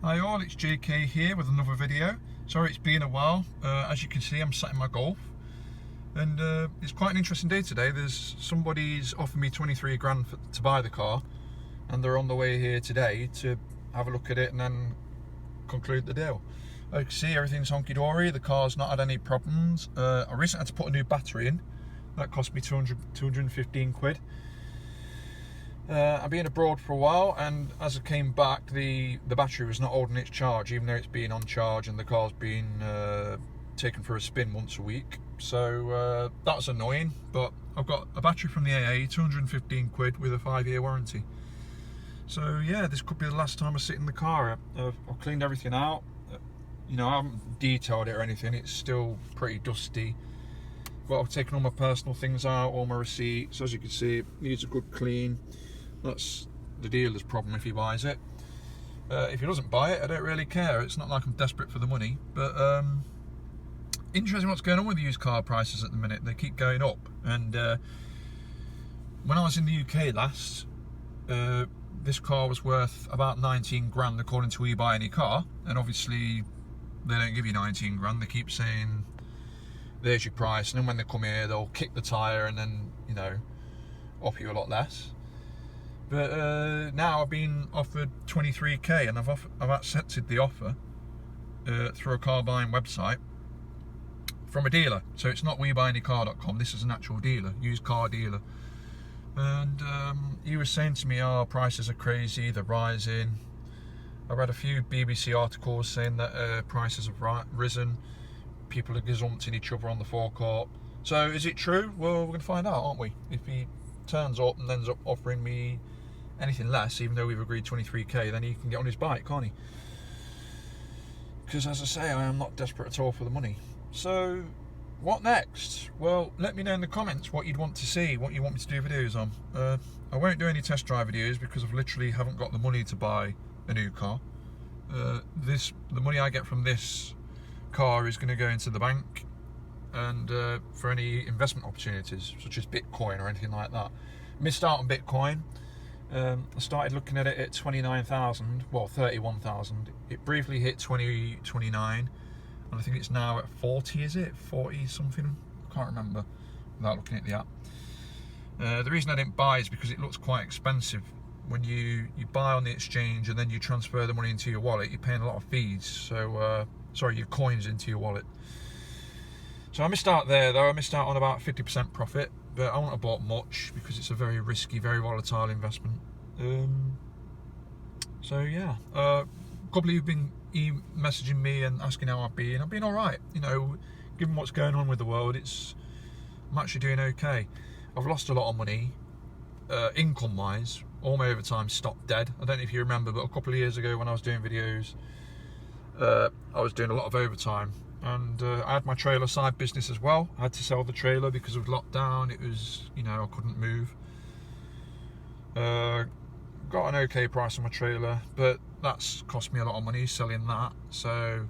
Hi all, it's JK here with another video. Sorry it's been a while. As you can see, I'm sat in my Golf and it's quite an interesting day today. There's somebody's offered me 23 grand to buy the car, and they're on the way here today to have a look at it and then conclude the deal. As you can see, everything's honky-dory. The car's not had any problems. I recently had to put a new battery in. That cost me 215 quid. I've been abroad for a while, and as I came back, the battery was not holding its charge, even though it's been on charge and the car's been taken for a spin once a week. So that was annoying, but I've got a battery from the AA, 215 quid with a 5-year warranty. So yeah, this could be the last time I sit in the car. I've cleaned everything out. You know, I haven't detailed it or anything. It's still pretty dusty. But I've taken all my personal things out, all my receipts. As you can see, it needs a good clean. That's the dealer's problem if he buys it. If he doesn't buy it, I don't really care. It's not like I'm desperate for the money. But interesting what's going on with used car prices at the minute. They keep going up. And when I was in the UK last, this car was worth about 19 grand according to We Buy Any Car. And obviously they don't give you 19 grand. They keep saying, there's your price. And then when they come here, they'll kick the tyre and then, you know, offer you a lot less. But now I've been offered 23k, and I've accepted the offer through a car buying website from a dealer. So it's not WeBuyAnyCar.com. This is an actual dealer, used car dealer. And he was saying to me, "Oh, prices are crazy. They're rising." I read a few BBC articles saying that prices have risen. People are gazumping each other on the forecourt. So is it true? Well, we're going to find out, aren't we? If he turns up and ends up offering me anything less, even though we've agreed 23k, then he can get on his bike, can't he? Because as I say, I am not desperate at all for the money. So what next? Well, let me know in the comments what you'd want to see, what you want me to do videos on. I won't do any test drive videos because I literally haven't got the money to buy a new car. The money I get from this car is going to go into the bank and for any investment opportunities such as Bitcoin or anything like that. Missed out on Bitcoin. I started looking at it at 29,000, well 31,000. It briefly hit 29, and I think it's now at 40, is it? 40 something? I can't remember without looking at the app. The reason I didn't buy is because it looks quite expensive. When you buy on the exchange and then you transfer the money into your wallet, you're paying a lot of fees. So sorry, your coins into your wallet. So I missed out there though. I missed out on about 50% profit, but I wouldn't have bought much because it's a very risky, very volatile investment. So yeah, a couple of you have been messaging me and asking how I've been. I've been all right, you know, given what's going on with the world. I'm actually doing okay. I've lost a lot of money, income-wise. All my overtime stopped dead. I don't know if you remember, but a couple of years ago when I was doing videos, I was doing a lot of overtime. And I had my trailer side business as well. I had to sell the trailer because of lockdown. It was, you know, I couldn't move. Got an okay price on my trailer, but that's cost me a lot of money selling that. So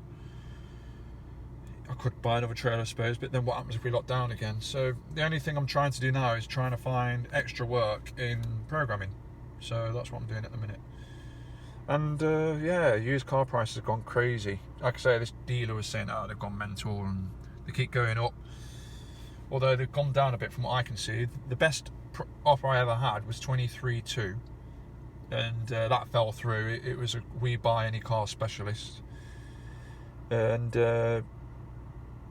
I could buy another trailer, I suppose, but then what happens if we lock down again? So the only thing I'm trying to do now is trying to find extra work in programming. So that's what I'm doing at the minute. And yeah, used car prices have gone crazy. Like I say, this dealer was saying, oh, they've gone mental and they keep going up. Although they've gone down a bit from what I can see. The best offer I ever had was 23.2, and that fell through. It was a We Buy Any Car specialist, and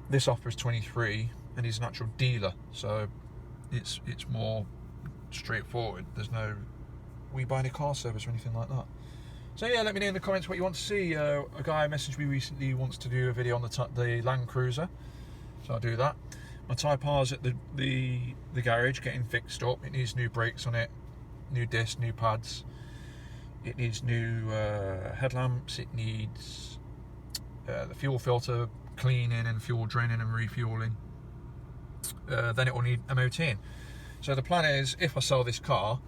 this offer is 23, and he's an actual dealer, so it's more straightforward. There's no We Buy Any Car service or anything like that. So yeah, let me know in the comments what you want to see. A guy messaged me recently who wants to do a video on the Land Cruiser, so I'll do that. My tyre's at the garage getting fixed up. It needs new brakes on it, new discs, new pads. It needs new headlamps. It needs the fuel filter cleaning and fuel draining and refueling. Then it will need MOTing. So the plan is, if I sell this car,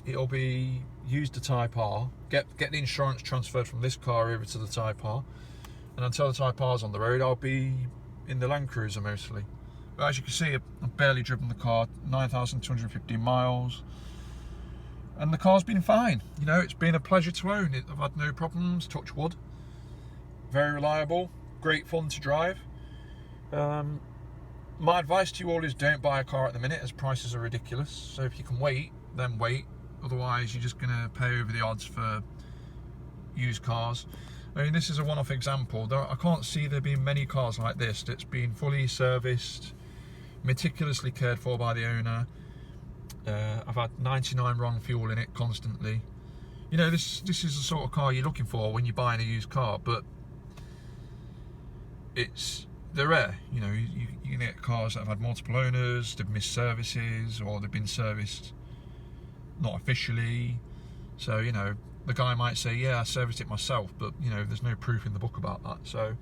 it'll be use the Type R, get the insurance transferred from this car over to the Type R, and until the Type R's on the road, I'll be in the Land Cruiser mostly. But as you can see, I've barely driven the car, 9,215 miles. and the car's been fine. You know, it's been a pleasure to own it. I've had no problems, touch wood. Very reliable, great fun to drive. My advice to you all is don't buy a car at the minute, as prices are ridiculous. So if you can wait, then wait. Otherwise, you're just going to pay over the odds for used cars. I mean, this is a one-off example. I can't see there being many cars like this that's been fully serviced, meticulously cared for by the owner. I've had 99 wrong fuel in it constantly. You know, this is the sort of car you're looking for when you're buying a used car, but they're rare. You know, you can get cars that have had multiple owners, they've missed services, or they've been serviced not officially. So, you know, the guy might say, yeah, I serviced it myself, but, you know, there's no proof in the book about that. So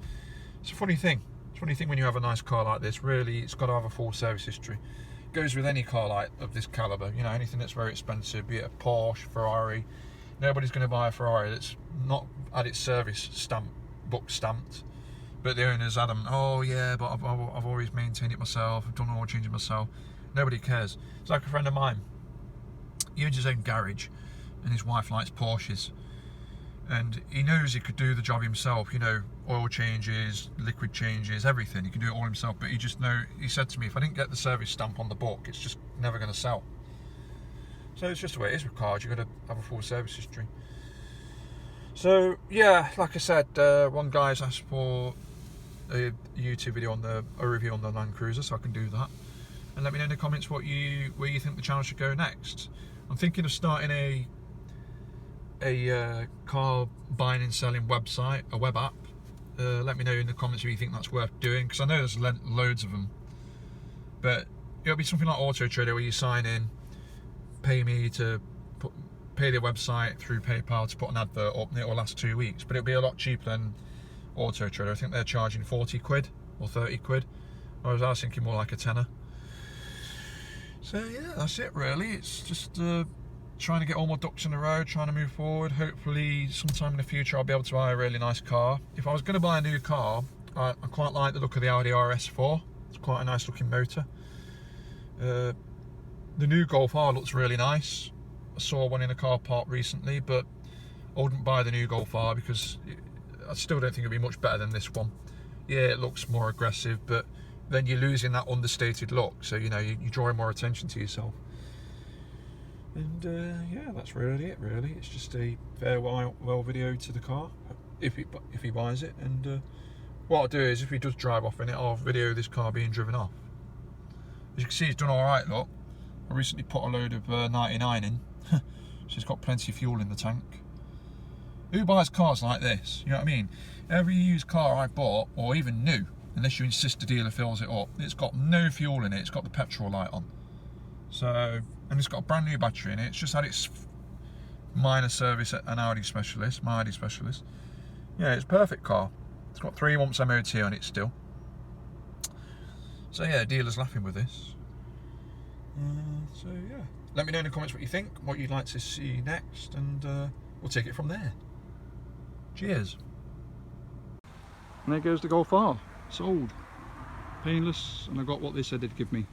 it's a funny thing. It's a funny thing when you have a nice car like this. Really, it's got to have a full service history. It goes with any car like of this caliber. You know, anything that's very expensive, be it a Porsche, Ferrari. Nobody's going to buy a Ferrari that's not had its service book stamped. But the owner's adamant, oh yeah, but I've always maintained it myself, I've done all the changing myself. Nobody cares. It's like a friend of mine. He owns his own garage, and his wife likes Porsches. And he knows he could do the job himself, you know, oil changes, liquid changes, everything. He can do it all himself, but he said to me, if I didn't get the service stamp on the book, it's just never going to sell. So it's just the way it is with cars. You've got to have a full service history. So yeah, like I said, one guy's asked for a YouTube video on a review on the Land Cruiser, so I can do that. And let me know in the comments where you think the channel should go next. I'm thinking of starting a car buying and selling website, a web app. Let me know in the comments if you think that's worth doing, because I know there's loads of them. But it'll be something like Auto Trader, where you sign in, pay me to pay the website through PayPal to put an advert up, and it will last 2 weeks. But it'll be a lot cheaper than Auto Trader. I think they're charging 40 quid or 30 quid. Whereas I was thinking more like a tenner. So yeah, that's it really. It's just trying to get all my ducks in a row, trying to move forward. Hopefully sometime in the future I'll be able to buy a really nice car. If I was going to buy a new car, I quite like the look of the Audi RS4. It's quite a nice looking motor. The new Golf R looks really nice. I saw one in a car park recently, but I wouldn't buy the new Golf R because I still don't think it'll be much better than this one. Yeah, it looks more aggressive, but then you're losing that understated look, so you know you're drawing more attention to yourself. And yeah, that's really it. Really, it's just a farewell video to the car if he buys it. And what I'll do is, if he does drive off in it, I'll video this car being driven off. As you can see, it's done all right. Look, I recently put a load of 99 in, so it's got plenty of fuel in the tank. Who buys cars like this? You know what I mean? Every used car I bought, or even new, unless you insist the dealer fills it up, it's got no fuel in it. It's got the petrol light on. So, and it's got a brand new battery in it. It's just had its minor service at an Audi specialist, my Audi specialist. Yeah, it's a perfect car. It's got 3 months MOT on it still. So yeah, dealer's laughing with this. So yeah, let me know in the comments what you think, what you'd like to see next, and we'll take it from there. Cheers. And there goes the Golf R, sold, painless, and I got what they said they'd give me.